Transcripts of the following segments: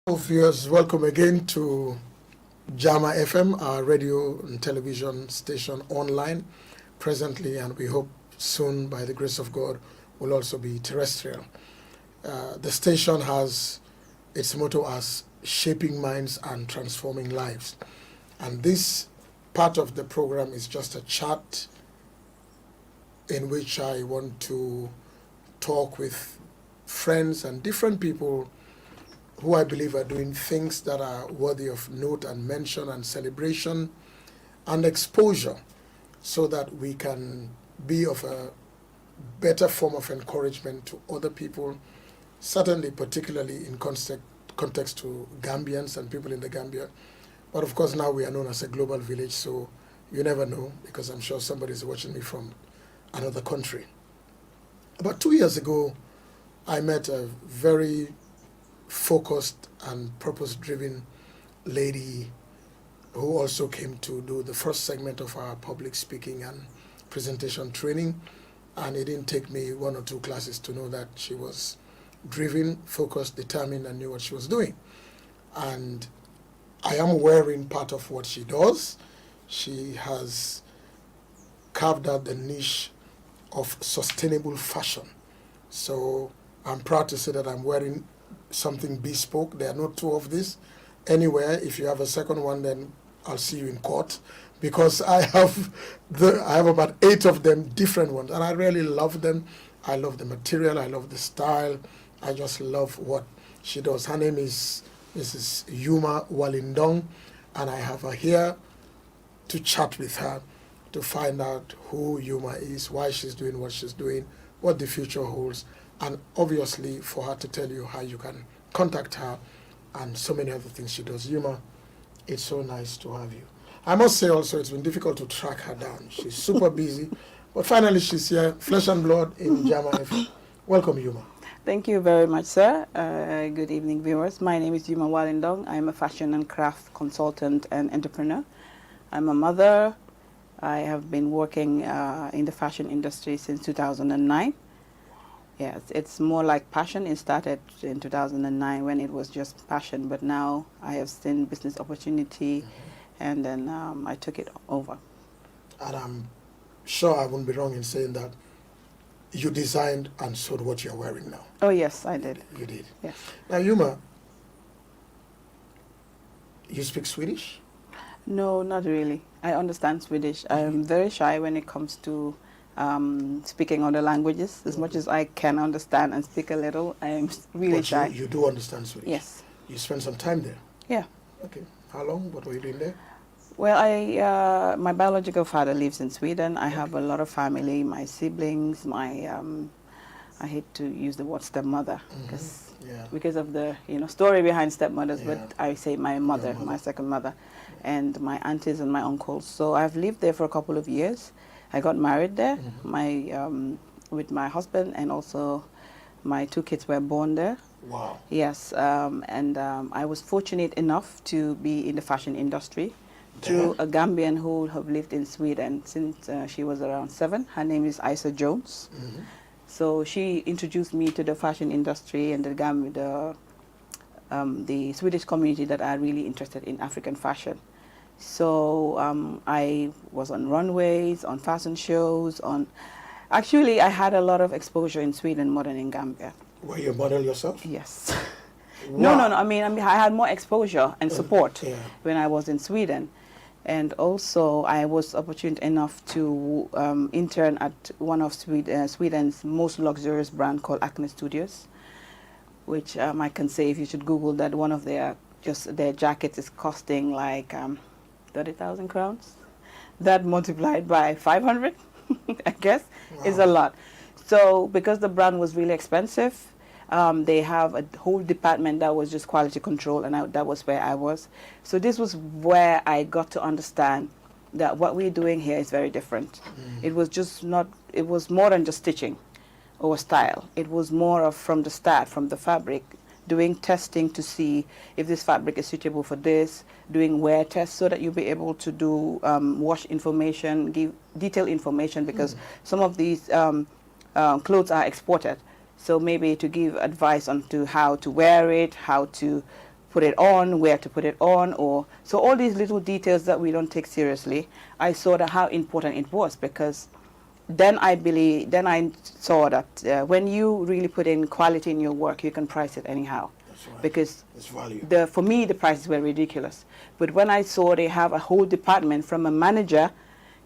Viewers, welcome again to JAAMA FM, our radio and television station online presently, and we hope soon, by the grace of God, will also be terrestrial. The station has its motto as shaping minds and transforming lives. And this part of the program is just a chat in which I want to talk with friends and different people who I believe are doing things that are worthy of note and mention and celebration and exposure, so that we can be of a better form of encouragement to other people, certainly particularly in context to Gambians and people in the Gambia. But of course now we are known as a global village, so you never know, because I'm sure somebody's watching me from another country. About 2 years ago, I met a very focused and purpose-driven lady who also came to do the first segment of our public speaking and presentation training. And it didn't take me 1 or 2 classes to know that she was driven, focused, determined, and knew what she was doing. And I am wearing part of what she does. She has carved out the niche of sustainable fashion. So I'm proud to say that I'm wearing something bespoke. There are no 2 of this anywhere. If you have a second one, then I'll see you in court, because I have about 8 of them, different ones, and I really love them. I love the material, I love the style, I just love what she does. Her name is Mrs. Youma Wally Ndong, and I have her here to chat with her to find out who Youma is, why she's doing what she's doing, what the future holds, and obviously for her to tell you how you can contact her and so many other things she does. Youma, it's so nice to have you. I must say also it's been difficult to track her down. She's super busy, but finally she's here, flesh and blood in JAAMA FM. Welcome, Youma. Thank you very much, sir. Good evening, viewers. My name is Youma Wally Ndong. I'm a fashion and craft consultant and entrepreneur. I'm a mother. I have been working in the fashion industry since 2009. Yes, it's more like passion. It started in 2009 when it was just passion, but now I have seen business opportunity, and then I took it over. And I'm sure I won't be wrong in saying that you designed and sold what you're wearing now. Oh, yes, I did. You did? Yes. Now, Youma, you speak Swedish? No, not really. I understand Swedish. I'm very shy when it comes to speaking other languages. As much as I can understand and speak a little, I'm really shy. You do understand Swedish? Yes. You spent some time there? Yeah. Okay. How long? What were you doing there? Well, my biological father lives in Sweden. I have a lot of family, my siblings, my, I hate to use the word stepmother, because of the story behind stepmothers, but I say my mother, my second mother, and my aunties and my uncles. So I've lived there for a couple of years. I got married there, with my husband, and also my 2 kids were born there. Wow. Yes, and I was fortunate enough to be in the fashion industry through a Gambian who have lived in Sweden since she was around 7. Her name is Isa Jones. So she introduced me to the fashion industry and the Swedish community that are really interested in African fashion. So I was on runways, on fashion shows, actually I had a lot of exposure in Sweden more than in Gambia. Were you a model yourself? Yes. Wow. No, I mean I had more exposure and support when I was in Sweden. And also I was opportune enough to intern at one of Sweden's most luxurious brand called Acne Studios, which I can say, if you should Google that, one of their jackets is costing like 30,000 crowns. That multiplied by 500, I guess, is a lot. So because the brand was really expensive, they have a whole department that was just quality control, and that was where I was. So this was where I got to understand that what we're doing here is very different. It was more than just stitching or style. It was more of from the start, from the fabric, doing testing to see if this fabric is suitable for this, doing wear tests so that you'll be able to do wash information, give detailed information, because some of these clothes are exported. So maybe to give advice on to how to wear it, how to put it on, where to put it on, or so all these little details that we don't take seriously. I saw that how important it was, because then I saw that when you really put in quality in your work, you can price it anyhow. That's right. Because it's value. for me, the prices were ridiculous. But when I saw they have a whole department, from a manager,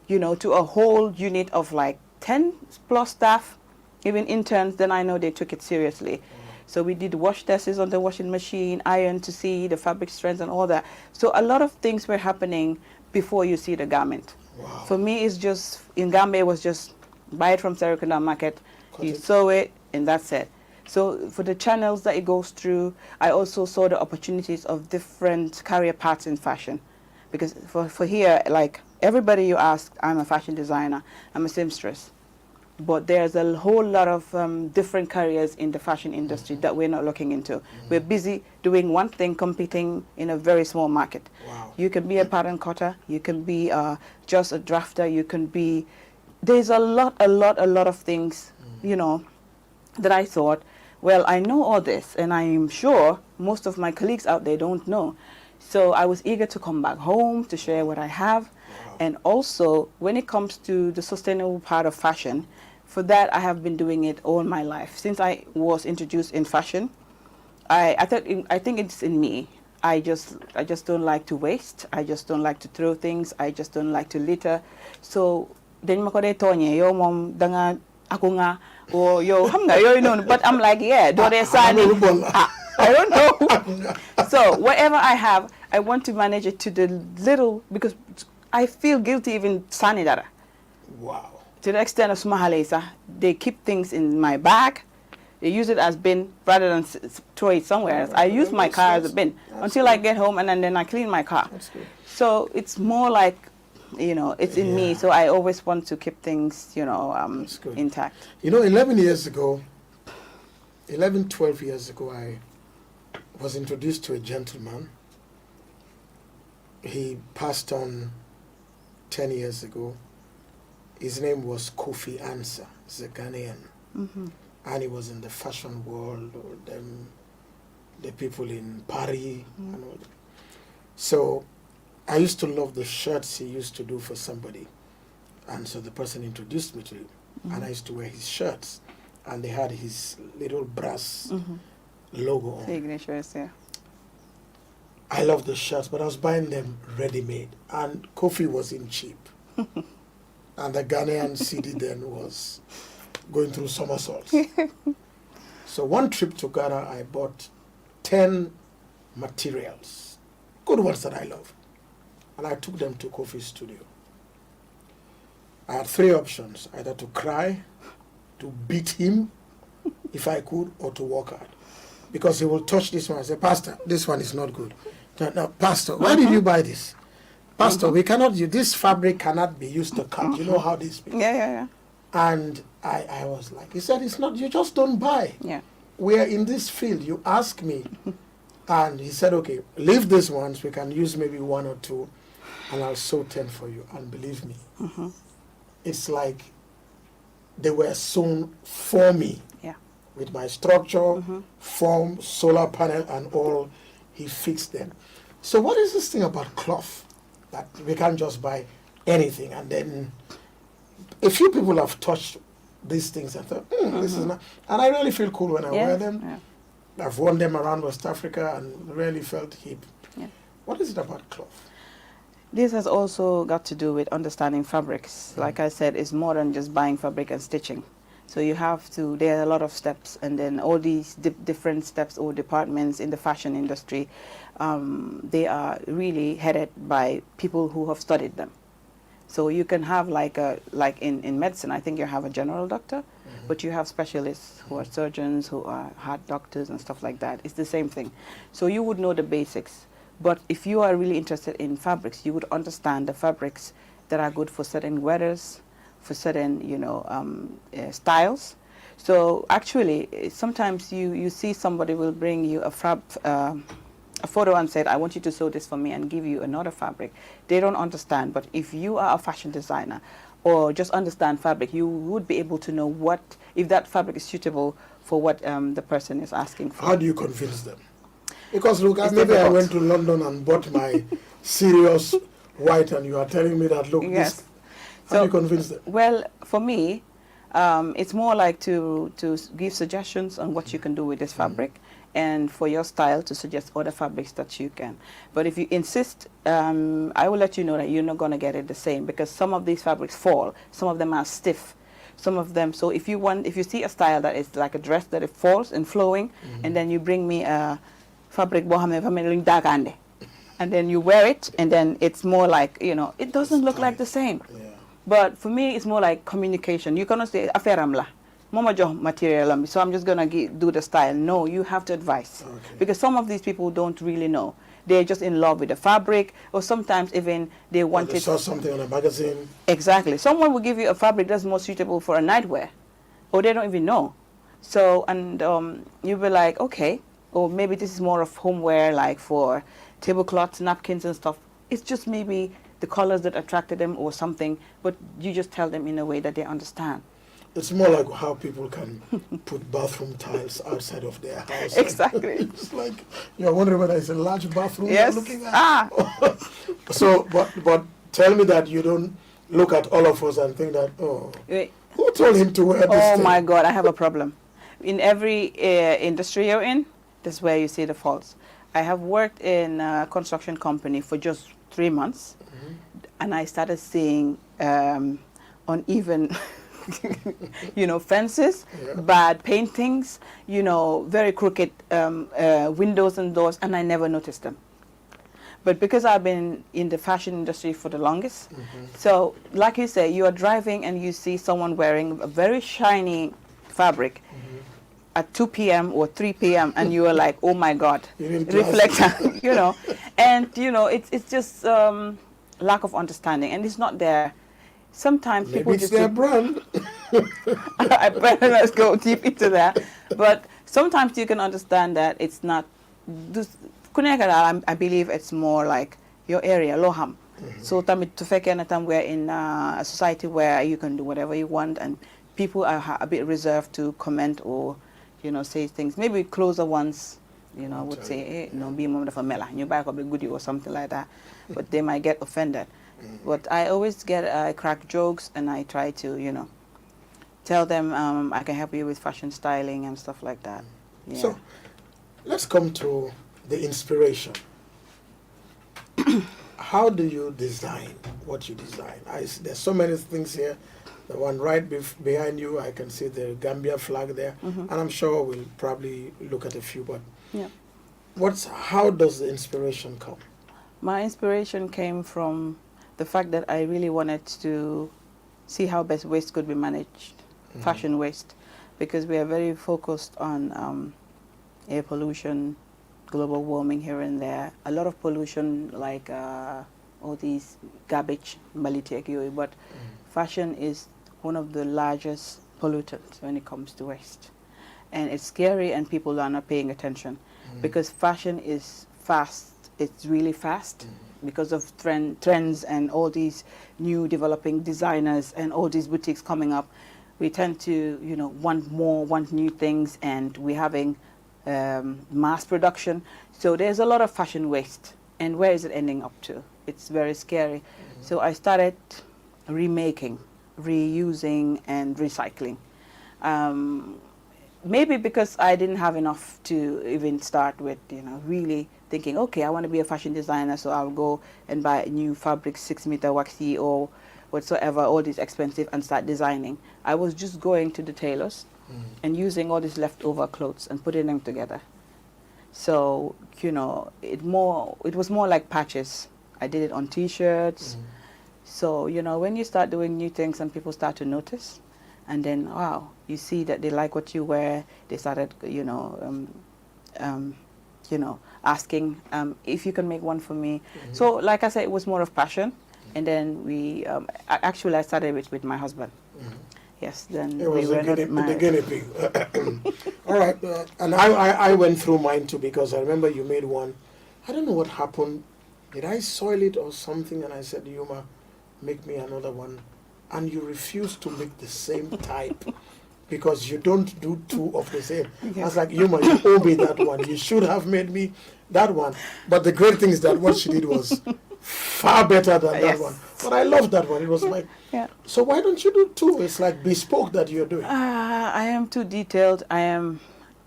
you know, to a whole unit of like 10 plus staff, even interns, then I know they took it seriously. So we did wash tests on the washing machine, iron to see the fabric strength and all that. So a lot of things were happening before you see the garment. Wow. For me, it's just, in Gambia, it was just buy it from Serikunda Market, you sew it, and that's it. So for the channels that it goes through, I also saw the opportunities of different career paths in fashion. Because for here, like everybody you ask, I'm a fashion designer, I'm a seamstress. But there's a whole lot of different careers in the fashion industry that we're not looking into. We're busy doing one thing, competing in a very small market. Wow. You can be a pattern cutter, you can be just a drafter, you can be, there's a lot of things, you know, that I thought, well, I know all this, and I'm sure most of my colleagues out there don't know. So I was eager to come back home to share what I have. Wow. And also, when it comes to the sustainable part of fashion, for that, I have been doing it all my life. Since I was introduced in fashion, I think it's in me. I just don't like to waste. I just don't like to throw things. I just don't like to litter. So then makode tonye yo mom danga ako nga or yo ham nga yo no. But I'm like, yeah, do they sani? I don't know. So whatever I have, I want to manage it to the little, because I feel guilty even sani dara. Wow. To the extent of Smahalesa, they keep things in my bag. They use it as bin rather than throw it somewhere else. I use my car as a bin until I get home, and then I clean my car. That's good. So it's more like, you know, it's in me. So I always want to keep things, you know, intact. You know, 11, 12 years ago, I was introduced to a gentleman. He passed on 10 years ago. His name was Kofi Ansa. He's a Ghanaian. And he was in the fashion world, or the people in Paris and all that. So I used to love the shirts he used to do for somebody. And so the person introduced me to him. And I used to wear his shirts. And they had his little brass logo on. Signatures, yeah. I love the shirts, but I was buying them ready-made. And Kofi wasn't cheap. And the Ghanaian CD then was going through somersaults. So one trip to Ghana, I bought 10 materials, good ones that I love. And I took them to Kofi's studio. I had 3 options, either to cry, to beat him, if I could, or to walk out. Because he will touch this one and say, Pastor, this one is not good. No, Pastor, why did you buy this? Pastor, we cannot use, this fabric cannot be used to cut. You know how this be. Yeah. And I was like, he said, it's not, you just don't buy. Yeah. We are in this field, you ask me. And he said, okay, leave these ones, we can use maybe 1 or 2, and I'll sew 10 for you. And believe me, it's like they were sewn for me. Yeah. With my structure, form, solar panel, and all, he fixed them. So what is this thing about cloth? That we can't just buy anything, and then a few people have touched these things and thought, this is not, and I really feel cool when I wear them. Yeah. I've worn them around West Africa and really felt hip. Yeah. What is it about cloth? This has also got to do with understanding fabrics. Like I said, it's more than just buying fabric and stitching. So you have to, there are a lot of steps, and then all these different steps or departments in the fashion industry, they are really headed by people who have studied them. So you can have like in medicine, I think you have a general doctor, but you have specialists who are surgeons, who are heart doctors and stuff like that. It's the same thing. So you would know the basics. But if you are really interested in fabrics, you would understand the fabrics that are good for certain weathers, for certain, you know, styles. So actually, sometimes you see somebody will bring you a photo and said, I want you to sew this for me, and give you another fabric. They don't understand. But if you are a fashion designer or just understand fabric, you would be able to know what, if that fabric is suitable for what the person is asking for. How do you convince them? Because look, it's maybe I difficult. went to London and bought my serious white, and you are telling me that, look, Yes. this, how do you convince them? Well, for me, it's more like to give suggestions on what you can do with this fabric, and for your style to suggest other fabrics that you can. But if you insist, I will let you know that you're not going to get it the same, because some of these fabrics fall. Some of them are stiff. Some of them, so if you see a style that is like a dress that it falls and flowing, and then you bring me a fabric and then you wear it, and then it's more like, it doesn't look like the same. Yeah. But for me, it's more like communication. You cannot say, affaire amla, mama jo material am, so I'm just going to do the style. No, you have to advise. Okay. Because some of these people don't really know. They're just in love with the fabric, or sometimes even they want They it. saw something on a magazine. Exactly. Someone will give you a fabric that's more suitable for a nightwear, or they don't even know. So, and you'll be like, okay, or maybe this is more of homeware, like for tablecloths, napkins and stuff. It's just maybe the colors that attracted them or something, but you just tell them in a way that they understand. It's more like how people can put bathroom tiles outside of their house. Exactly. It's like you're wondering whether it's a large bathroom Yes. you're looking at. So, but tell me that you don't look at all of us and think that, oh, Wait. who told him to wear this Oh thing? my God, I have a problem. In every industry you're in, that's where you see the faults. I have worked in a construction company for just 3 months, and I started seeing uneven, fences, bad paintings, very crooked windows and doors, and I never noticed them. But because I've been in the fashion industry for the longest, so like you say, you are driving and you see someone wearing a very shiny fabric at 2 p.m. or 3 p.m. and you are like, oh my God, reflector, and it's just lack of understanding, and it's not there. Sometimes Maybe people it's just their brand. I better not go deep into that, but sometimes you can understand that it's not. I believe it's more like your area, Loham. So we're in a society where you can do whatever you want, and people are a bit reserved to comment or, say things. Maybe closer ones, would say, hey, no, be mom of a mela, you buy a goodie or something like that, but they might get offended. But I always I crack jokes, and I try to, tell them I can help you with fashion styling and stuff like that. Yeah. So, let's come to the inspiration. How do you design what you design? There's so many things here. The one right behind you, I can see the Gambia flag there, and I'm sure we'll probably look at a few. But Yeah. How does the inspiration come? My inspiration came from the fact that I really wanted to see how best waste could be managed, fashion waste, because we are very focused on air pollution, global warming here and there, a lot of pollution like all these garbage, but fashion is one of the largest pollutants when it comes to waste. And it's scary, and people are not paying attention because fashion is fast. It's really fast because of trends and all these new developing designers and all these boutiques coming up. We tend to, want new things, and we're having mass production. So there's a lot of fashion waste. And where is it ending up to? It's very scary. So I started remaking, reusing, and recycling. Maybe because I didn't have enough to even start with, really thinking, okay, I want to be a fashion designer, so I'll go and buy new fabric, 6-meter waxy or whatsoever, all these expensive, and start designing. I was just going to the tailors and using all these leftover clothes and putting them together. So, it was more like patches. I did it on T-shirts. So, when you start doing new things and people start to notice, and then, wow, you see that they like what you wear, they started, asking if you can make one for me. So, like I said, it was more of passion. And then I started with my husband. Yes, then It was we were not married. the guinea pig. All right, and I went through mine too, because I remember you made one. I don't know what happened. Did I soil it or something? And I said, Youma, make me another one. And you refused to make the same type. because you don't do two of the same. Yes. I was like, Youma, you owe me that one. You should have made me that one. But the great thing is that what she did was far better than that Yes. one. But I love that one. It was like, Yeah. so why don't you do two? It's like bespoke that you're doing. I am too detailed. I am,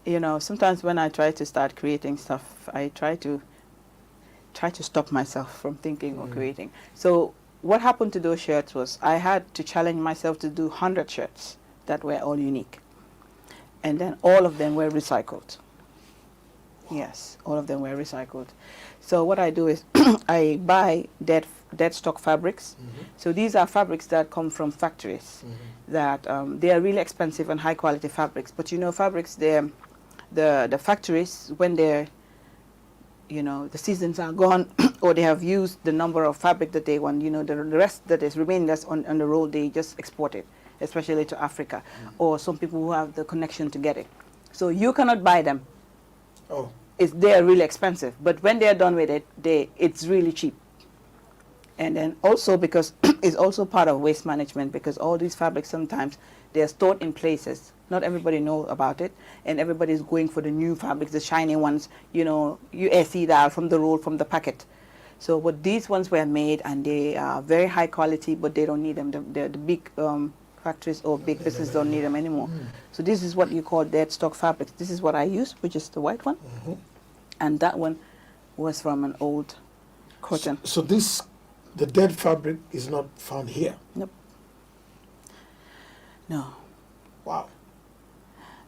you know, sometimes when I try to start creating stuff, I try to stop myself from thinking or creating. So what happened to those shirts was I had to challenge myself to do 100 shirts that were all unique. And then all of them were recycled. Yes, all of them were recycled. So what I do is I buy dead stock fabrics. So these are fabrics that come from factories that they are really expensive and high quality fabrics. But you know, fabrics, the factories, when they're, you know, the seasons are gone or they have used the number of fabric that they want, you know, the rest that is remaining that's on the road, they just export it, especially to Africa, or some people who have the connection to get it. So you cannot buy them. Oh. They're really expensive, but when they're done with it, it's really cheap. And then also because it's also part of waste management, because all these fabrics sometimes they're stored in places. Not everybody knows about it, and everybody's going for the new fabrics, the shiny ones, you know, you see that from the roll, from the packet. So but these ones were made and they are very high quality, but they don't need them. The big factories or big business don't need them anymore. So this is what you call dead stock fabrics. This is what I use, which is the white one. And that one was from an old cotton. So the dead fabric is not found here? Nope. No. Wow.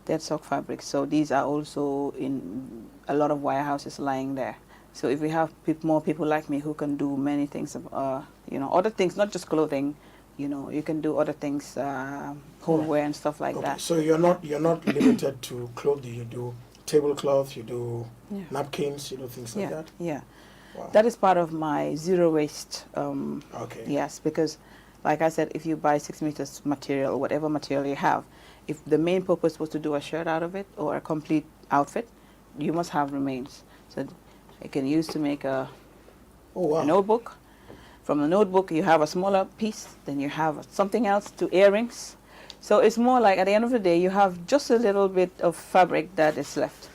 Dead stock fabrics. So these are also in a lot of warehouses lying there. So if we have more people like me who can do many things, you know, other things, not just clothing, you know, you can do other things, homeware and stuff like that. So you're not limited to clothing. You do tablecloth, you do napkins, you do things like that? Yeah. Wow. That is part of my zero waste. Okay. Yes, because like I said, if you buy 6 meters material, whatever material you have, if the main purpose was to do a shirt out of it or a complete outfit, you must have remains. So you can use to make a notebook. From the notebook, you have a smaller piece, then you have something else to earrings. So it's more like at the end of the day, you have just a little bit of fabric that is left.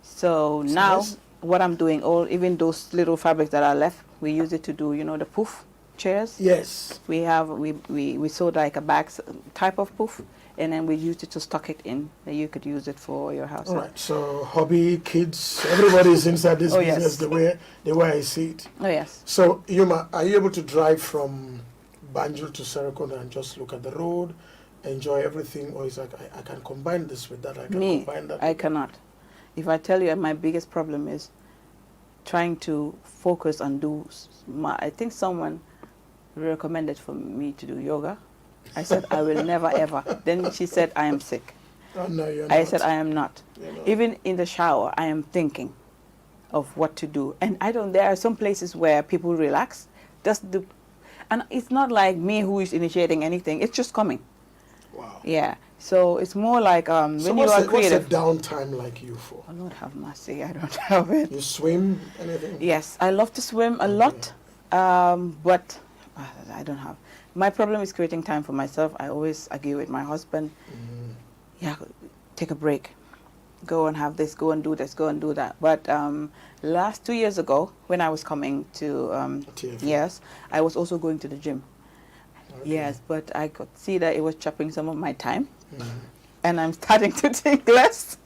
So now what I'm doing, even those little fabrics that are left, we use it to do, you know, the poof chairs. Yes. We sewed like a bag type of poof, and then we used it to stock it in. That you could use it for your house. All right. So hobby, kids, everybody is inside this business. Yes. the way I see it. Oh yes. So Youma, are you able to drive from Banjul to Serekunda and just look at the road, enjoy everything, or is like I can combine this with that? I can combine that. I cannot. If I tell you, my biggest problem is trying to focus and do. I think someone recommended for me to do yoga. I said I will never ever. Then she said I am sick. Oh, no, you're not. I said I am not. You're not. Even in the shower, I am thinking of what to do. And I don't. There are some places where people relax. And it's not like me who is initiating anything. It's just coming. Wow. Yeah. So it's more like when you are creative. What's a downtime like you for? Oh, Lord have mercy, I don't have it. You swim, anything? Yes, I love to swim a lot, but I don't have. My problem is creating time for myself. I always argue with my husband. Yeah, take a break. Go and have this, go and do this, go and do that. But last 2 years ago, when I was coming to, yes, I was also going to the gym. Okay. Yes, but I could see that it was chopping some of my time. And I'm starting to think less.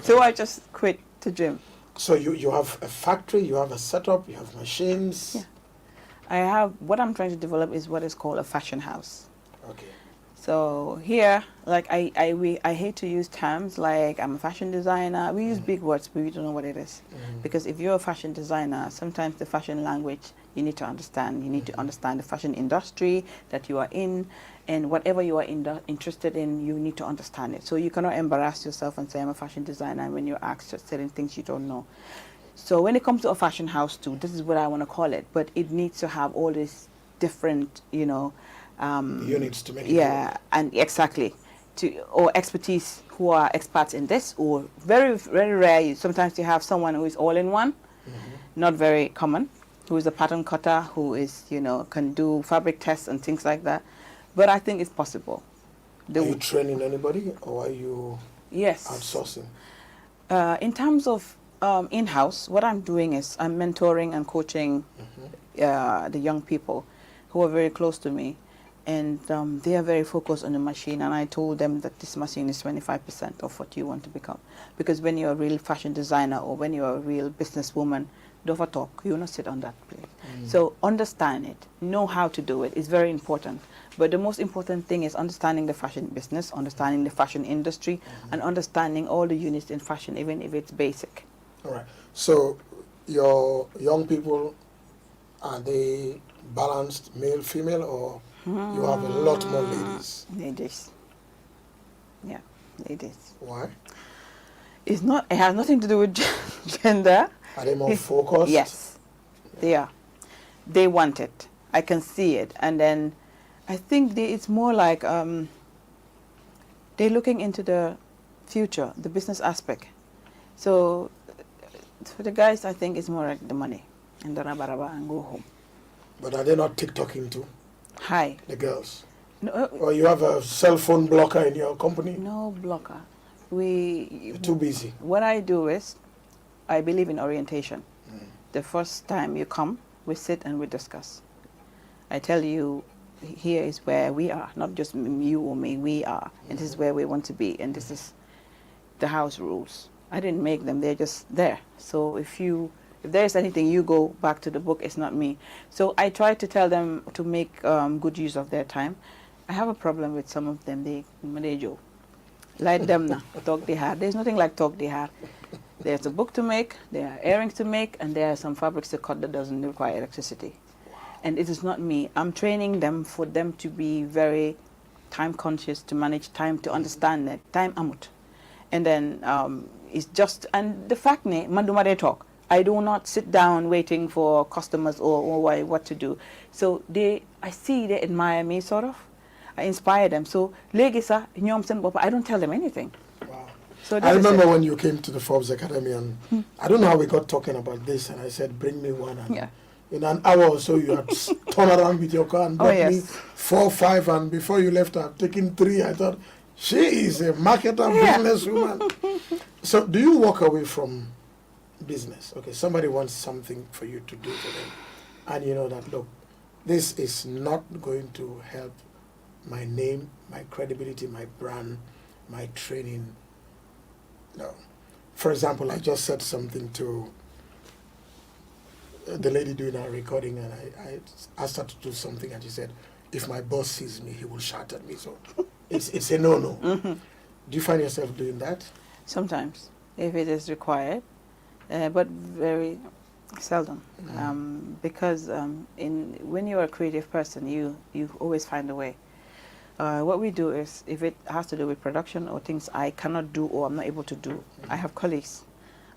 So I just quit the gym. So you have a factory, you have a setup, you have machines. Yeah. What I'm trying to develop is what is called a fashion house. Okay. So here, like I hate to use terms like I'm a fashion designer. We use big words, but we don't know what it is. Because if you're a fashion designer, sometimes the fashion language you need to understand. You need to understand the fashion industry that you are in, and whatever you are interested in, you need to understand it. So you cannot embarrass yourself and say I'm a fashion designer, and when you're asked certain things you don't know. So when it comes to a fashion house too, this is what I want to call it, but it needs to have all these different, you know, units to make it work. And exactly, or expertise who are experts in this, or very, very rare. Sometimes you have someone who is all in one, not very common, who is a pattern cutter, who is, you know, can do fabric tests and things like that. But I think it's possible. Are you training anybody, or are you yes. outsourcing? In terms of in-house, what I'm doing is I'm mentoring and coaching the young people who are very close to me, and they are very focused on the machine, and I told them that this machine is 25% of what you want to become. Because when you're a real fashion designer or when you're a real businesswoman, don't talk, you will not sit on that place. So understand it, know how to do it, it's very important. But the most important thing is understanding the fashion business, understanding the fashion industry, and understanding all the units in fashion, even if it's basic. All right. So your young people, are they balanced male, female, or you have a lot more ladies? Ladies. Yeah, ladies. Why? It's not, it has nothing to do with gender. Are they more focused? Yes, they are. They want it. I can see it. And then I think it's more like they're looking into the future, the business aspect. So for the guys, I think it's more like the money and the raba and go home. But are they not TikToking too? Hi. The girls? No, Or you have a cell phone blocker in your company? no blocker. You're too busy. What I do is, I believe in orientation. The first time you come, we sit and we discuss. I tell you, here is where we are, not just you or me, we are, and this is where we want to be, and this is the house rules. I didn't make them, they're just there. So if there's anything, you go back to the book, it's not me. So I try to tell them to make good use of their time. I have a problem with some of them, they joke. Like them now, talk they hard. There's nothing like talk they hard. There's a book to make, there are earrings to make, and there are some fabrics to cut that doesn't require electricity. And it is not me. I'm training them for them to be very time conscious, to manage time, to understand that time amut. And then it's just, and the fact ne, manduma they talk. I do not sit down waiting for customers or what to do. So I see they admire me sort of. I inspire them. So legisa, I don't tell them anything. Wow. So I remember when you came to the Forbes Academy, and I don't know how we got talking about this, and I said, bring me one. And yeah. in an hour or so, you had turned around with your car and brought me 4, 5, and before you left, I've taken 3. I thought, she is a marketer, businesswoman. So do you walk away from business? Okay, somebody wants something for you to do for them, and you know that, look, this is not going to help my name, my credibility, my brand, my training. No. For example, I just said something to the lady doing our recording, and I asked her to do something, and she said, if my boss sees me, he will shout at me. So it's a no-no. Do you find yourself doing that? Sometimes, if it is required, but very seldom. Because when you're a creative person, you always find a way. What we do is, if it has to do with production or things I cannot do or I'm not able to do, I have colleagues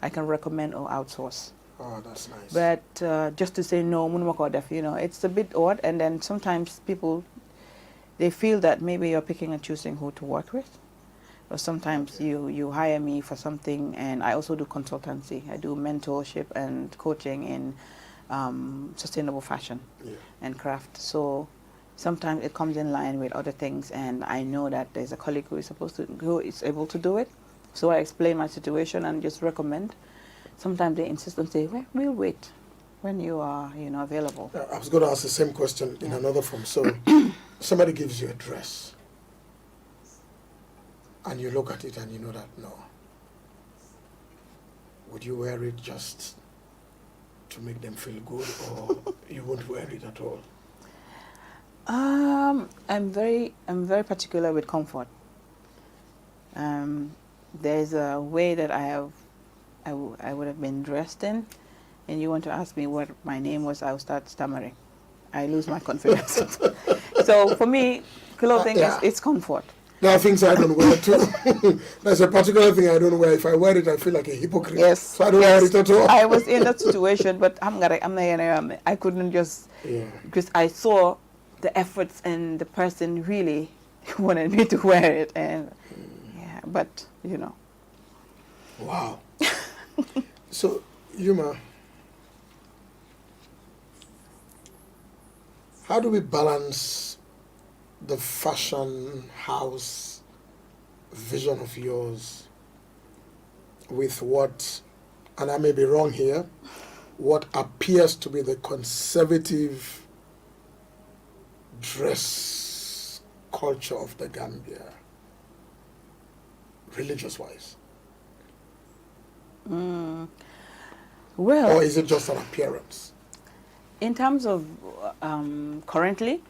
I can recommend or outsource. Oh, that's nice. But just to say no, you know, it's a bit odd. And then sometimes people, they feel that maybe you're picking and choosing who to work with. Or sometimes you hire me for something, and I also do consultancy. I do mentorship and coaching in sustainable fashion and craft. So sometimes it comes in line with other things, and I know that there's a colleague who is able to do it. So I explain my situation and just recommend. Sometimes they insist and say, well, we'll wait when you are, available. I was going to ask the same question in another form. So somebody gives you a dress, and you look at it and you know that, no. Would you wear it just to make them feel good, or you won't wear it at all? I'm very particular with comfort. There's a way that I would have been dressed in, and you want to ask me what my name was, I'll start stammering. I lose my confidence. So for me, clothing it's comfort. There are things I don't wear too. There's a particular thing I don't wear. If I wear it, I feel like a hypocrite. Yes. So I don't wear it at all. I was in that situation, but I couldn't just, because I saw the efforts and the person really wanted me to wear it, and but Wow. So, Youma, how do we balance the fashion house vision of yours with what, and I may be wrong here, what appears to be the conservative dress culture of the Gambia, religious-wise? Well, or is it just an appearance? in terms of currently,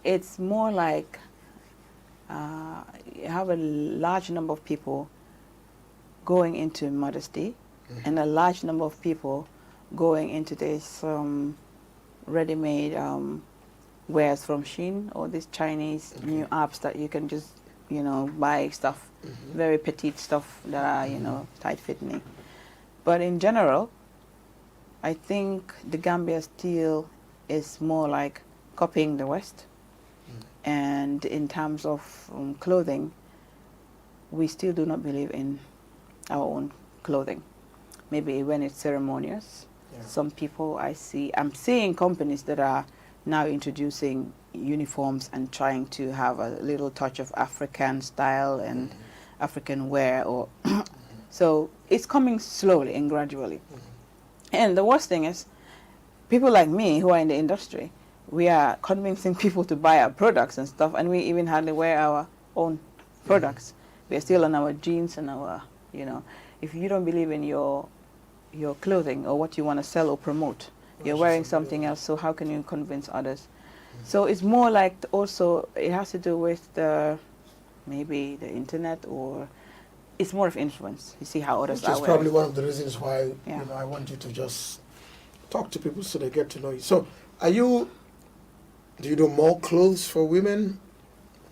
it's more like you have a large number of people going into modesty and a large number of people going into this ready-made wares from Shein or these Chinese new apps that you can just, buy stuff, very petite stuff that are, tight-fitting. But in general, I think the Gambia still is more like copying the West. And in terms of clothing, we still do not believe in our own clothing. Maybe when it's ceremonious. Yeah. Some people I'm seeing companies that are now introducing uniforms and trying to have a little touch of African style and African wear. So it's coming slowly and gradually. And the worst thing is, people like me who are in the industry, we are convincing people to buy our products and stuff, and we even hardly wear our own products. We're still on our jeans and our, if you don't believe in your clothing or what you want to sell or promote, you're wearing something else, so how can you convince others? So it's more like also, it has to do with maybe the internet, or it's more of influence. You see how others are wearing. Which is probably one of the reasons why I want you to just talk to people so they get to know you. So do you do more clothes for women,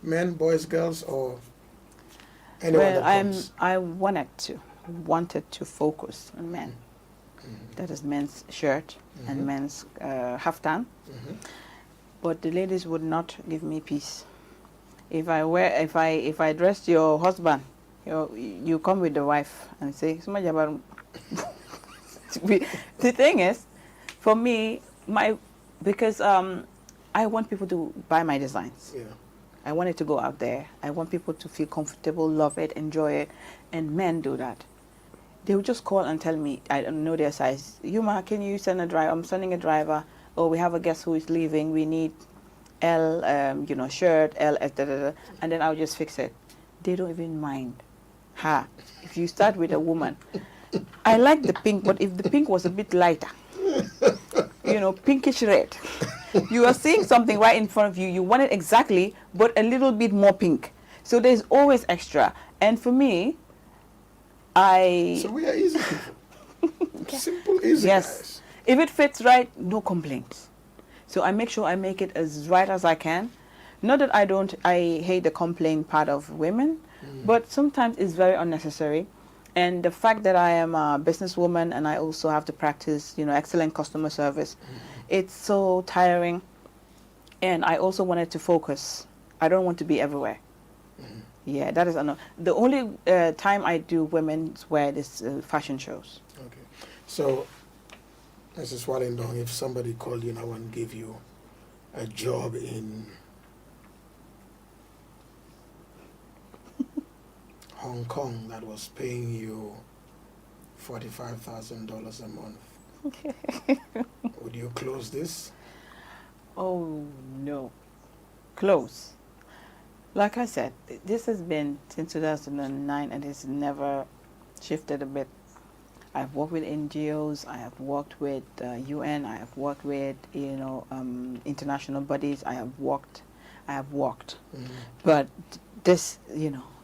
men, boys, girls, or anyone that comes? I wanted to focus on men. That is men's shirt and men's kaftan. But the ladies would not give me peace. If I dress your husband, you come with the wife and say, the thing is, for me, because I want people to buy my designs. Yeah. I want it to go out there. I want people to feel comfortable, love it, enjoy it, and men do that. They will just call and tell me, I don't know their size. Youma, can you send a driver? I'm sending a driver. Or we have a guest who is leaving. We need L, shirt, L, and then I'll just fix it. They don't even mind. If you start with a woman, I like the pink, but if the pink was a bit lighter, pinkish red, you are seeing something right in front of you. You want it exactly, but a little bit more pink. So there's always extra. And for me, So we are easy people. Simple, easy guys. If it fits right, no complaints. So I make sure I make it as right as I can. Not that I hate the complaint part of women, but sometimes it's very unnecessary. And the fact that I am a businesswoman and I also have to practice, excellent customer service, it's so tiring. And I also wanted to focus. I don't want to be everywhere. Yeah, that is the only time I do women's wear is fashion shows. Okay. So, Mrs. Wally Ndong, if somebody called you now and gave you a job in Hong Kong that was paying you $45,000 a month, would you close this? Oh, no. Close. Like I said, this has been since 2009 and it's never shifted a bit. I've worked with NGOs, I have worked with UN, I have worked with, international bodies, I have walked. But this,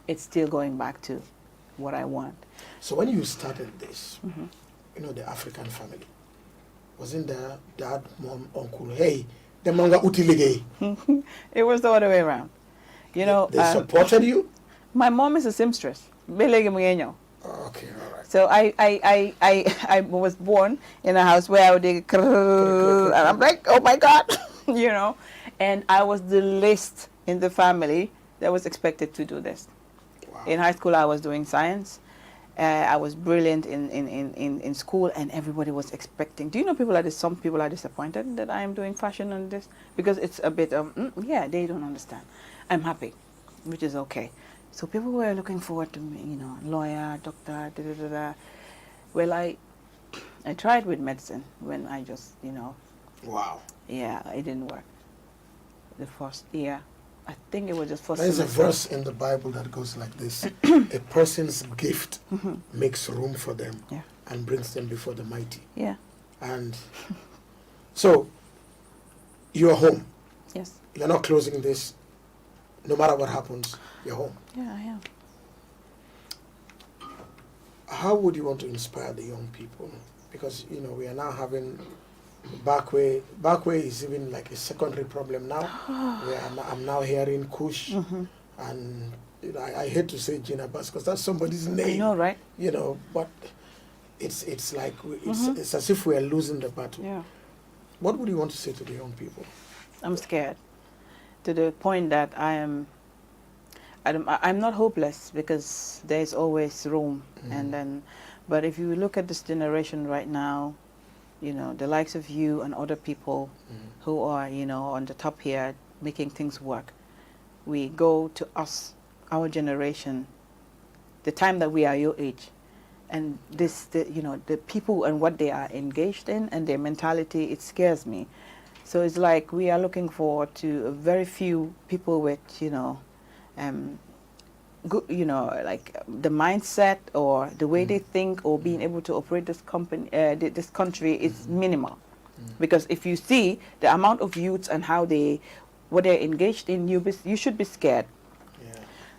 it's still going back to what I want. So when you started this, the African family, wasn't there dad, mom, uncle, hey, the manga utilige? It was the other way around. They supported you? My mom is a seamstress. Okay, all right. So I was born in a house where I would and I'm like, oh my God, and I was the least in the family that was expected to do this. Wow. In high school, I was doing science, I was brilliant in school, and everybody was expecting. Do you know some people are disappointed that I am doing fashion and this? Because it's a bit of, yeah, they don't understand. I'm happy, which is okay. So people were looking forward to me, you know, lawyer, doctor, da da da da. Well, I tried with medicine when I just, you know. Wow. Yeah, it didn't work. The first year. I think it was just first There's a semester. verse in the Bible that goes like this. A person's gift makes room for them and brings them before the mighty. Yeah. And so you're home. Yes. You're not closing this. No matter what happens, you're home. Yeah, I am. How would you want to inspire the young people? Because, you know, we are now having back way is even like a secondary problem now. Where I'm now hearing Kush, and you know, I hate to say Gina Bass because that's somebody's name. I know, right? You know, but it's like it's as if we are losing the battle. Yeah. What would you want to say to the young people? I'm scared to the point that I'm not hopeless because there's always room. And then, but if you look at this generation right now, you know, the likes of you and other people who are, you know, on the top here making things work, we go to us, our generation, the time that we are your age, and you know, the people and what they are engaged in and their mentality, it scares me. So it's like we are looking forward to very few people with, you know, good, you know, like the mindset or the way they think or being able to operate this company, this country is minimal. Because if you see the amount of youths and what they're engaged in, you should be scared. Yeah.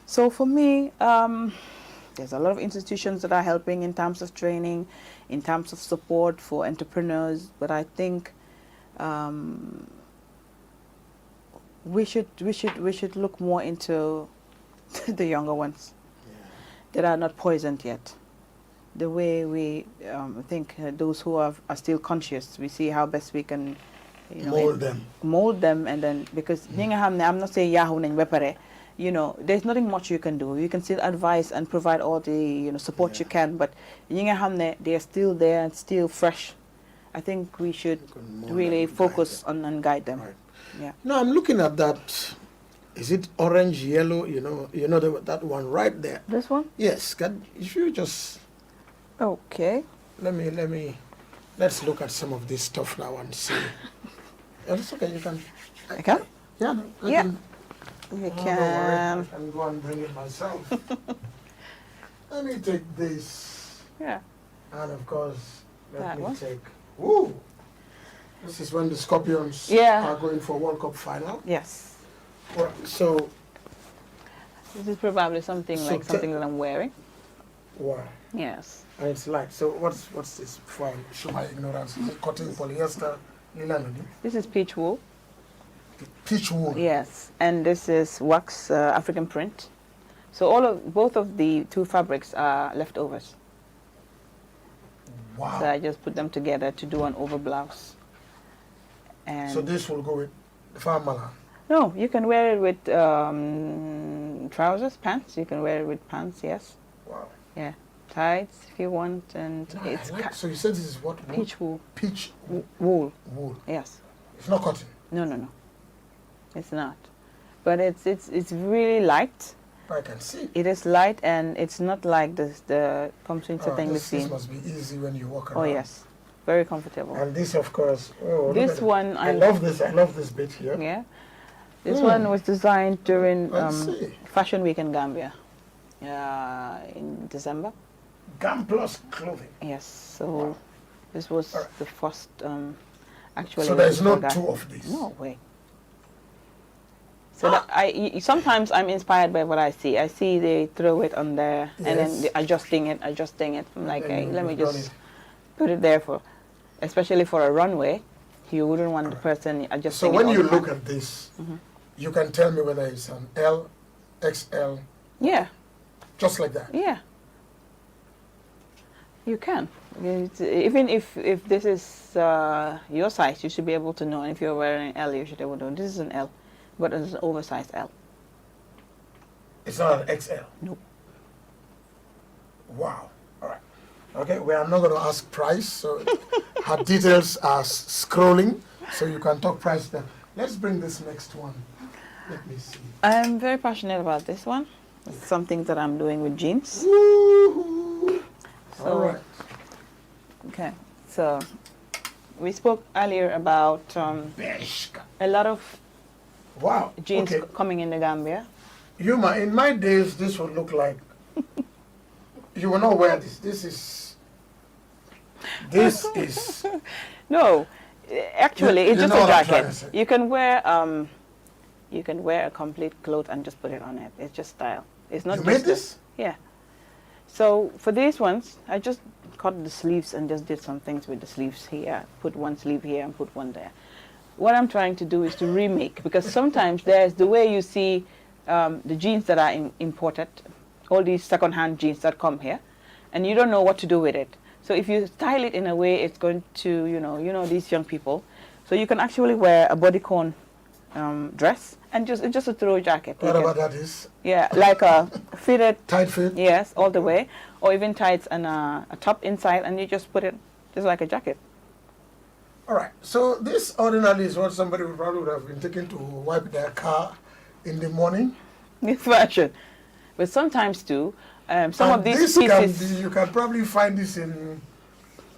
So for me, there's a lot of institutions that are helping in terms of training, in terms of support for entrepreneurs, but I think we should look more into the younger ones that are not poisoned yet. The way we think those who are still conscious, we see how best we can, you know, mold them, and then because I'm not saying Yahoo nañ ba pare, you know, there's nothing much you can do. You can still advise and provide all the, you know, support you can, but they're still there and still fresh. I think we should really focus on guide them. Right. Yeah. No, I'm looking at that. Is it orange, yellow? You know that one right there. This one? Yes. If you just Okay. let's look at some of this stuff now and see. It's okay. You can. I can? Yeah. No, I Yeah. can. You Oh, don't worry, can. I can go and bring it myself. Let me take this, Yeah. and of course, let That me one? take. Woo! This is when the Scorpions Yeah. are going for World Cup final. Yes. Well, so, This is probably something So like something that I'm wearing. wow. Yes. And it's light. So what's this? Before I show my ignorance, is it cotton, polyester, nylon? This is peach wool. Peach wool. Yes. And this is wax African print. So both of the two fabrics are leftovers. Wow. So I just put them together to do an over blouse. And So this will go with the farmala. no, you can wear it with trousers, pants. You can wear it with pants, yes. Wow. Yeah. Tights if you want, and No, it's so you said this is what? Wool? peach wool. Peach Wool. wool. Yes. It's not cotton. No. It's not. But it's really light. I can see. It is light, and it's not like the comfort thing we've This seen. must be easy when you walk Oh around. yes, very comfortable. And this, of course. Oh, look This at it. one, I love this. I love this bit here. Yeah. This one was designed during I see. Fashion Week in Gambia, in December. Gam Plus clothing. Yes. So Wow. this was All right. the first actually. So there's not program. two of these. No way. So that sometimes I'm inspired by what I see. I see they throw it on there and then Yes. they adjusting it. I'm like, And hey, let me you've done just it. put it there especially for a runway. You wouldn't want the person adjusting. So it when all you the time. look at this, you can tell me whether it's an L, XL, Yeah, just like that. yeah. You can. Even if this is your size, you should be able to know. And if you're wearing an L, you should be able to know. This is an L, but it's an oversized L. It's not an XL. Nope. Wow. Okay, we are not going to ask price, so her details are scrolling, so you can talk price then. Let's bring this next one. Let me see. I'm very passionate about this one. It's something that I'm doing with jeans. Woo-hoo. So, all right. Okay, so we spoke earlier about a lot of wow. jeans coming in the Gambia. Youma, in my days, this would look like, you will not wear this. This is. No, actually, it's just a jacket. You can wear a complete cloth and just put it on it. It's just style. It's not. You made this? Yeah. So for these ones, I just cut the sleeves and just did some things with the sleeves here. Put one sleeve here and put one there. What I'm trying to do is to remake, because sometimes there's the way you see the jeans that are imported, all these second-hand jeans that come here, and you don't know what to do with it. So if you style it in a way, it's going to, you know these young people. So you can actually wear a bodycon dress and it's just a throw jacket. Whatever that is. Yeah, like a fitted. Tight fit? Yes, all the way. Or even tights and a top inside, and you just put it just like a jacket. All right. So this ordinarily is what somebody would probably have been taking to wipe their car in the morning. It's fashion. But sometimes too, some of these this pieces... you can probably find this in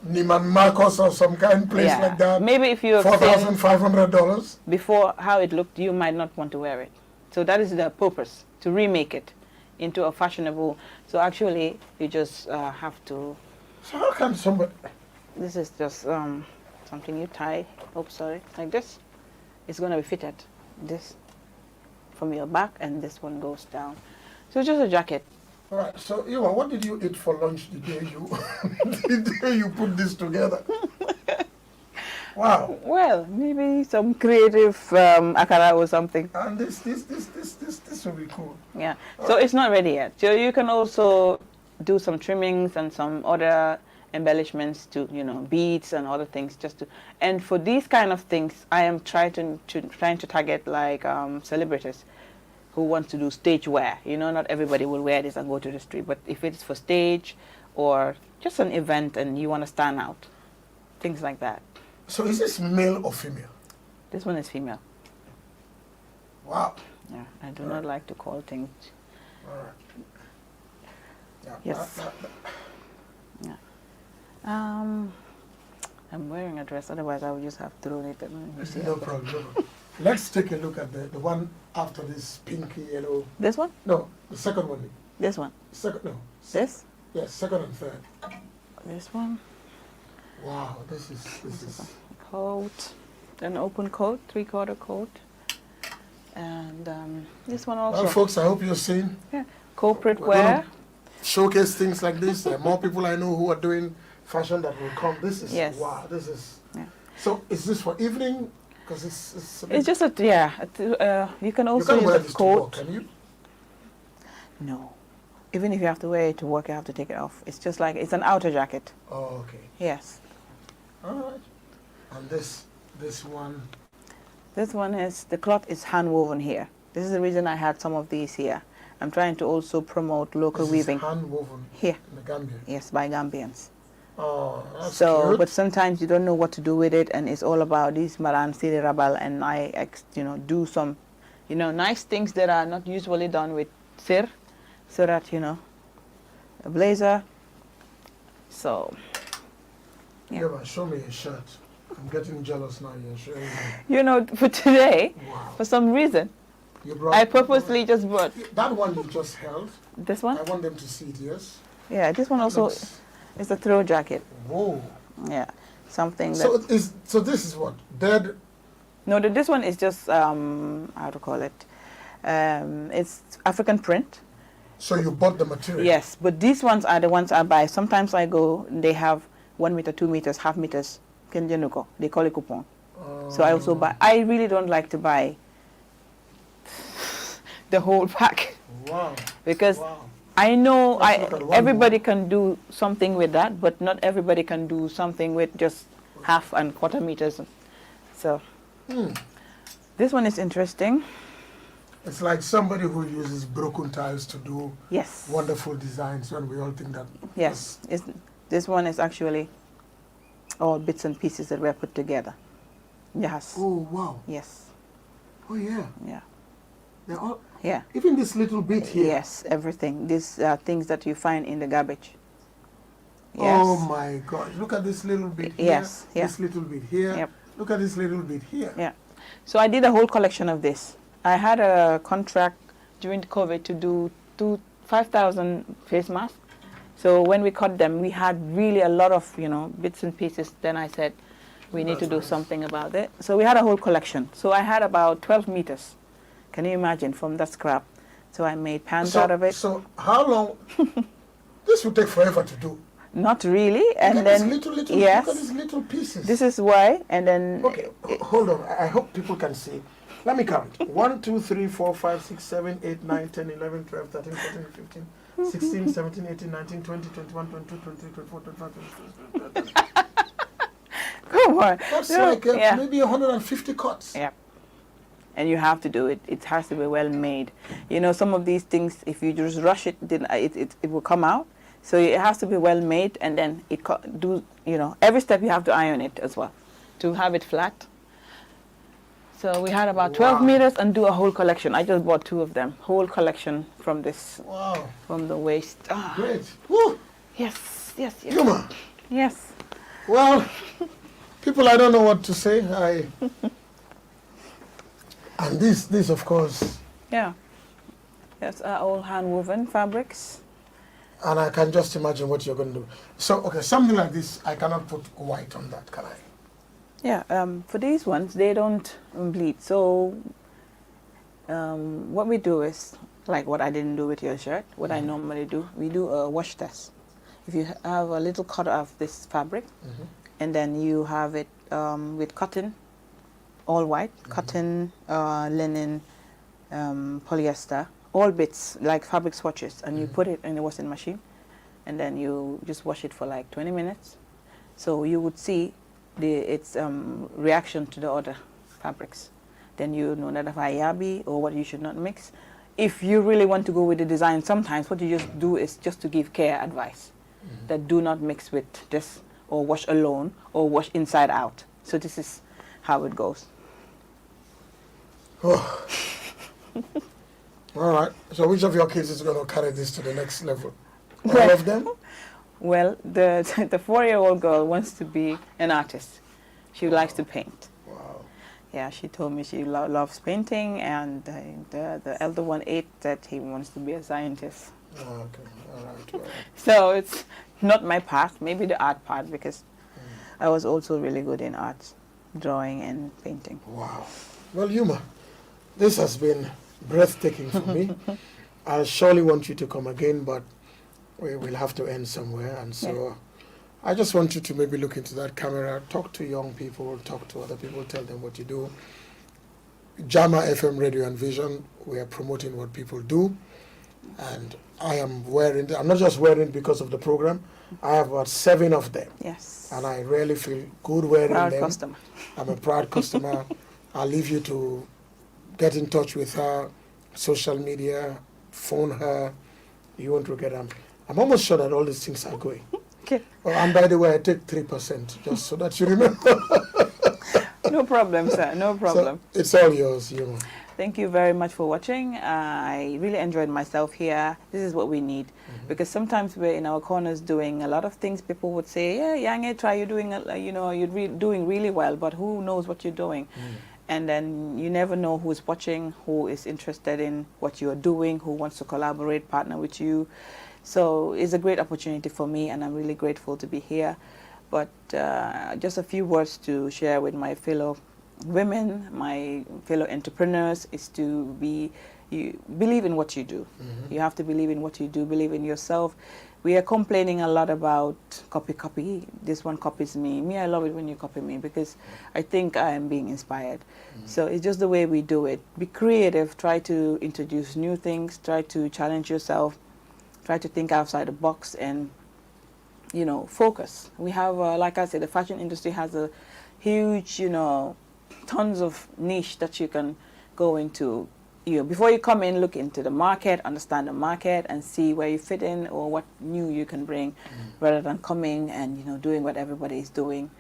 Neiman Marcus or some kind of place like that. Maybe if you're $4,500. before how it looked, you might not want to wear it. So that is the purpose, to remake it into a fashionable. So actually, you just have to... So how can somebody... This is just something you tie, like this. It's going to be fitted, this, from your back, and this one goes down. So it's just a jacket. All right. So, Youma, what did you eat for lunch the day you put this together? Wow. Well, maybe some creative akara or something. And this will be cool. Yeah. So it's not ready yet. So you can also do some trimmings and some other embellishments to, beads and other things just to. And for these kind of things, I am trying to target like celebrities who want to do stage wear. Not everybody will wear this and go to the street, but if it's for stage or just an event and you want to stand out, things like that. So is this male or female? This one is female. Wow. Yeah, I do not like to call things. All right. Yeah, yes. Yeah. I'm wearing a dress, otherwise I would just have thrown it. No problem. Let's take a look at the one after this pinky yellow. This one? No, the second one. This one? Second, no. This? Yes, second and third. This one? Wow, this is a coat, an open coat, 3/4 coat, and this one also. Well, folks, I hope you're seeing. Yeah, corporate wear. Showcase things like this. There are more people I know who are doing fashion that will come. This is wow. This is. Yeah. So, is this for evening? Because it's just a you can also you can wear use this a coat. To work, can you? No. Even if you have to wear it to work, you have to take it off. It's just like, it's an outer jacket. Oh, okay. Yes. All right. And this one? This one is, the cloth is hand woven here. This is the reason I had some of these here. I'm trying to also promote local weaving. Hand woven here in the Gambia? Yes, by Gambians. Oh, that's cute. But sometimes you don't know what to do with it, and it's all about these Maran Siri Rabal, and I, do some, nice things that are not usually done with sir, so that, a blazer. So, yeah. Yeah, but show me a shirt. I'm getting jealous now. You're showing me. For today, wow. For some reason, I purposely just brought. That one you just held. This one? I want them to see it, yes? Yeah, this one also is a throw jacket. Whoa. Yeah, something that... So this is what? Dead? No, this one is just, how to call it? It's African print. So you bought the material? Yes, but these ones are the ones I buy. Sometimes I go, they have 1 meter, 2 meters, half meters. They call it coupon. So I also buy. I really don't like to buy the whole pack. Wow. Because I know everybody can do something with that, but not everybody can do something with just half and quarter meters. So this one is interesting. It's like somebody who uses broken tiles to do yes. wonderful designs, and we all think that. Yes. This one is actually all bits and pieces that were put together. Yes. Oh, wow. Yes. Oh, yeah. Yeah. They're all, Yeah. even this little bit here. Yes, everything. These are things that you find in the garbage. Yes. Oh my God! Look at this little bit here. Yes. Yeah. This little bit here. Yep. Look at this little bit here. Yeah. So I did a whole collection of this. I had a contract during COVID to do 5,000 face masks. So when we cut them, we had really a lot of, bits and pieces. Then I said, we need to do something about it. So we had a whole collection. So I had about 12 meters. Can you imagine, from that scrap? So I made pants out of it. So how long? This would take forever to do. Not really. And look then, at these yes. Look at these little pieces. This is why, and then... Okay, hold on. I hope people can see. Let me count. 1, 2, 3, 4, 5, 6, 7, 8, 9, 10, 11, 12, 13, 14, 15, 16, 17, 18, 19, 20, 21, 22, 23, 24, 25, 26, 27. Come on. That's like maybe 150 cuts. Yeah. And you have to do it. It has to be well made. Some of these things, if you just rush it, then it will come out. So it has to be well made, and then every step you have to iron it as well to have it flat. So we had about 12 meters and do a whole collection. I just bought 2 of them. Whole collection from this. Wow. From the waist. Great. Woo. Yes. Youma. Yes. Well, people, I don't know what to say. And this of course. Yeah. That's all hand woven fabrics. And I can just imagine what you're going to do. So, okay, something like this, I cannot put white on that, can I? Yeah, for these ones, they don't bleed. So what we do is, like what I didn't do with your shirt, what I normally do, we do a wash test. If you have a little cut of this fabric, and then you have it with cotton, all white, cotton, linen, polyester, all bits, like fabric swatches, and you put it in the washing machine, and then you just wash it for like 20 minutes. So you would see its reaction to the other fabrics. Then you know that if ayabi or what you should not mix. If you really want to go with the design, sometimes what you just do is just to give care advice, that do not mix with this, or wash alone, or wash inside out. So this is how it goes. Oh. All right. So which of your kids is going to carry this to the next level? All of them? Well, the 4-year-old girl wants to be an artist. She likes to paint. Wow. Yeah, she told me she loves painting, and the elder one, 8, that he wants to be a scientist. Oh, okay. All right. Well. So it's not my part, maybe the art part, because I was also really good in art, drawing and painting. Wow. Well, Youma, this has been breathtaking for me. I surely want you to come again, but we will have to end somewhere. And so I just want you to maybe look into that camera, talk to young people, talk to other people, tell them what you do. JAAMA FM Radio and Vision, we are promoting what people do. And I am wearing, I'm not just wearing because of the program, I have about 7 of them. Yes. And I really feel good wearing them. Proud customer. I'm a proud customer. I'll leave you to get in touch with her, social media, phone her. You won't regret them. I'm almost sure that all these things are going. Okay. Oh, and by the way, I take 3%, just so that you remember. No problem, sir. No problem. So it's all yours, Youma. Thank you very much for watching. I really enjoyed myself here. This is what we need. Because sometimes we're in our corners doing a lot of things. People would say, yeah, Yange, try, you're doing, you're doing really well, but who knows what you're doing? And then you never know who's watching, who is interested in what you're doing, who wants to collaborate, partner with you. So it's a great opportunity for me, and I'm really grateful to be here. But just a few words to share with my fellow women, my fellow entrepreneurs, is to believe in what you do. You have to believe in what you do, believe in yourself. We are complaining a lot about copy. This one copies me. Me, I love it when you copy me, because I think I am being inspired. So it's just the way we do it. Be creative, try to introduce new things, try to challenge yourself, try to think outside the box, and focus. We have, like I said, the fashion industry has a huge, tons of niche that you can go into. before you come in, look into the market, understand the market, and see where you fit in or what new you can bring, rather than coming and doing what everybody is doing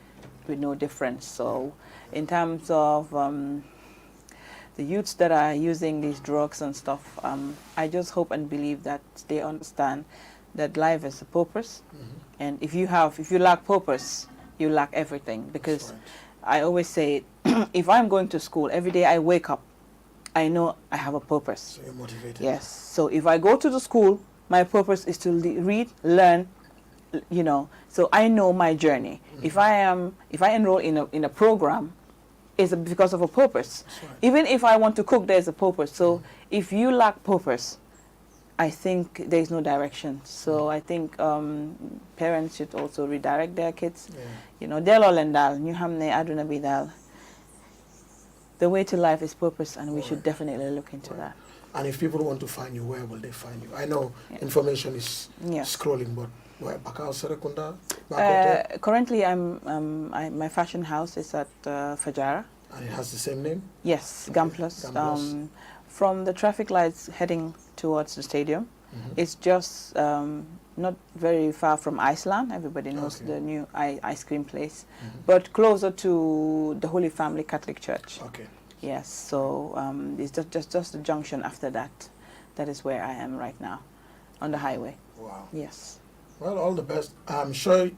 with no difference. So, in terms of the youths that are using these drugs and stuff, I just hope and believe that they understand that life is a purpose, and if you lack purpose, you lack everything. Because I always say, if I'm going to school every day, I wake up, I know I have a purpose. So you're motivated. Yes. So if I go to the school, my purpose is to read, learn, So I know my journey. If I enroll in a program, it's because of a purpose. Right. Even if I want to cook, there's a purpose. So if you lack purpose, I think there's no direction. So I think parents should also redirect their kids. Delo lendal, ñu xamné aduna bi dal. The way to life is purpose, and we should definitely look into that. And if people want to find you, where will they find you? I know information is scrolling, but where? Currently, my fashion house is at Fajara. And it has the same name? Yes, Gamplus. From the traffic lights heading towards the stadium, it's just not very far from Iceland. Everybody knows the new ice cream place, but closer to the Holy Family Catholic Church. Okay. Yes, so it's just the junction after that. That is where I am right now, on the highway. Wow. Yes. Well, all the best. I'm sure,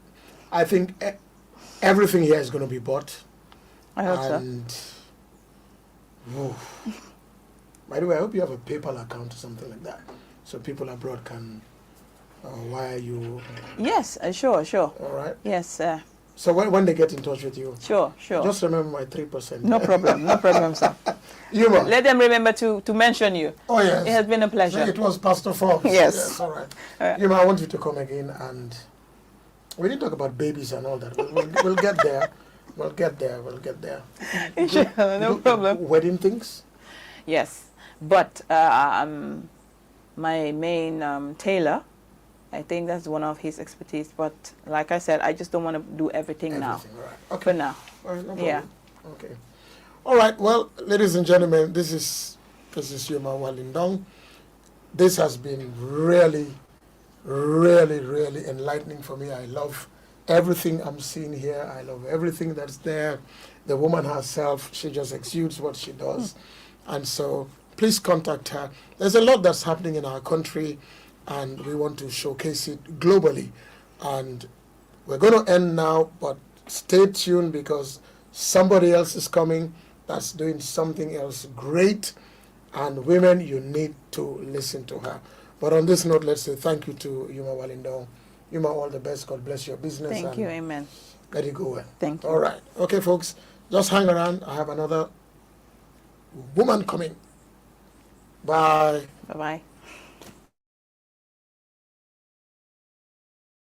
I think everything here is going to be bought. I hope so. By the way, I hope you have a PayPal account or something like that, so people abroad can wire you. Yes, sure. All right. Yes. So when they get in touch with you, sure. Just remember my 3%. No problem, sir. Youma. Let them remember to mention you. Oh yes. It has been a pleasure. It was Pastor Forbes. Yes. All right. Youma, I want you to come again, and we didn't talk about babies and all that. We'll get there. We'll get there. Inshallah, no problem. Wedding things? Yes, but my main tailor, I think that's one of his expertise. But like I said, I just don't want to do everything now. Right. Okay. For now. All right, no problem. Yeah. Okay. All right. Well, ladies and gentlemen, this is Youma Wally Ndong. This has been really, really, really enlightening for me. I love everything I'm seeing here. I love everything that's there. The woman herself, she just exudes what she does. And so please contact her. There's a lot that's happening in our country, and we want to showcase it globally. And we're going to end now, but stay tuned, because somebody else is coming that's doing something else great. And women, you need to listen to her. But on this note, let's say thank you to Youma Wally Ndong. Youma, all the best. God bless your business. Thank you. Amen. Let it go well. Thank you. All right. Okay, folks, just hang around. I have another woman coming. Bye. Bye-bye.